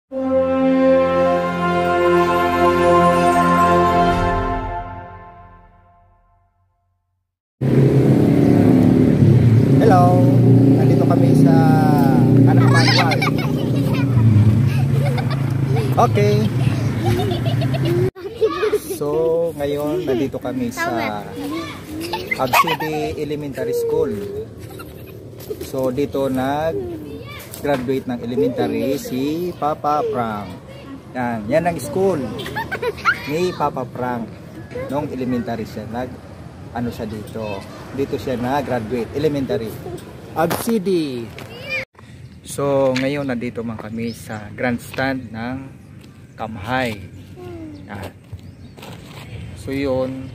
Hello, nandito kami sa Anak Manual. Okay. So, ngayon nandito kami sa Absidi Elementary School. So, dito nag-graduate ng elementary si Papa Frank. Yan ang school ni Papa Frank. Nung elementary siya, ano siya dito. Dito siya na-graduate elementary. Absidi. So, ngayon nandito man kami sa grandstand ng Kamhay. Yan. So, yun,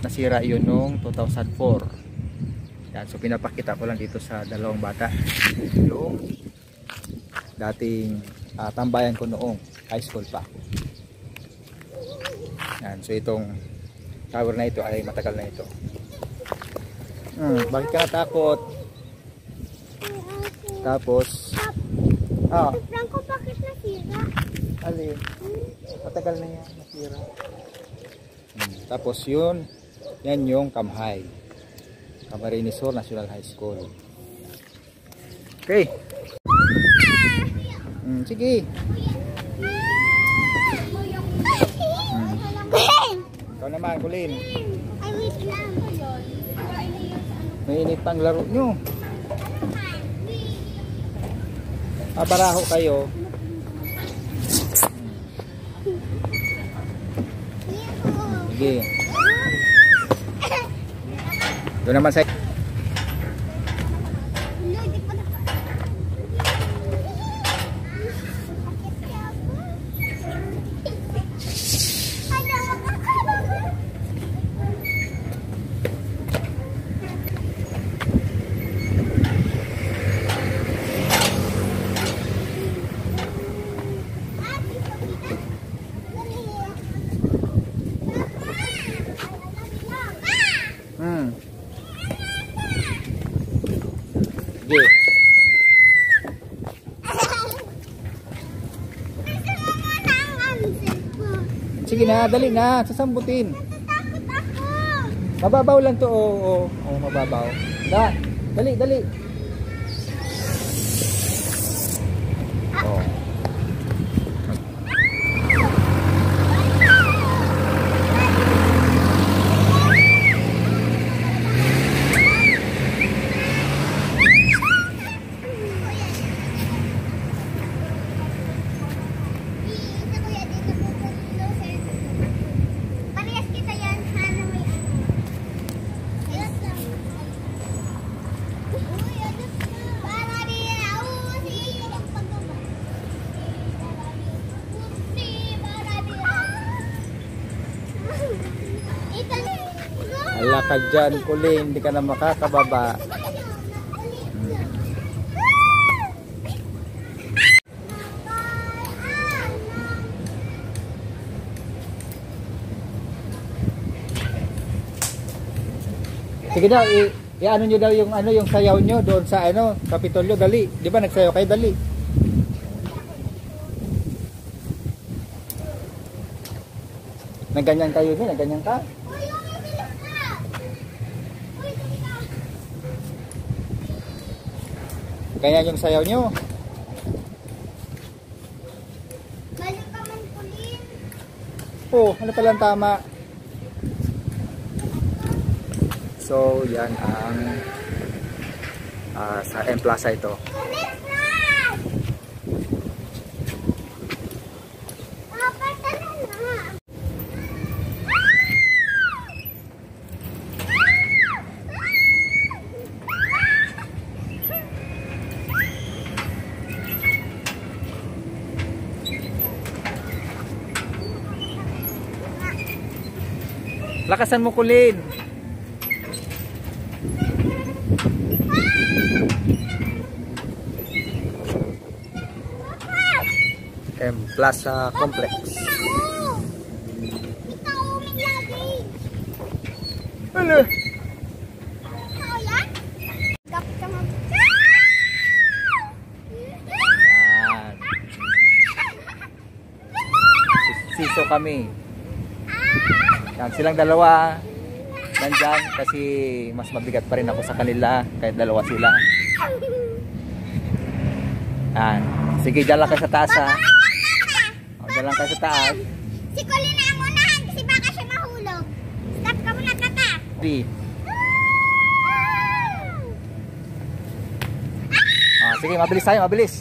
nasira yun noong 2004. Yan. So, pinapakita ko lang dito sa dalawang bata yung dating tambayan ko noong high school pa. Yan. So, itong tower na ito ay matagal na ito. Bakit ka natakot? Tapos Franco, bakit nasira? Alin? Matagal na yan nasira. Tapos yun, yan yung Kamhay, Camarines Sur National High School. Okay. Sige. Ikaw naman, Kulin. Ay, wait lang. Mainit pang laro nyo. Baraho kayo. Sige. Doon naman sa sige na, dali na, sasambutin. Takot ako. Mababaw lang to, oo, mababaw. Dali. Oh. Ala ka dyan, Kulin, hindi ka na makakababa. Sige daw, i-ano nyo daw yung sayaw nyo doon sa Kapitolyo, dali. Di ba nagsayaw kayo, dali. Nagganyan kayo din, nagganyan ka. Ganyan yung sayaw nyo. Balik ka man, Kulin. Ano palang tama. So, yan ang sa M Plaza ito. Lakasan mo, Kulin. M Plaza Complex. Ano? magsiso kami. Yan, silang dalawa nandyan kasi mas mabigat pa rin ako sa kanila kahit dalawa sila. Yan. Sige, dyan lang kayo sa taas ha. O, dyan lang kayo sa taas. Si Colin na ang unahan kasi baka siya mahulog. Stop ka muna, tata. Sige, mabilis tayo, mabilis.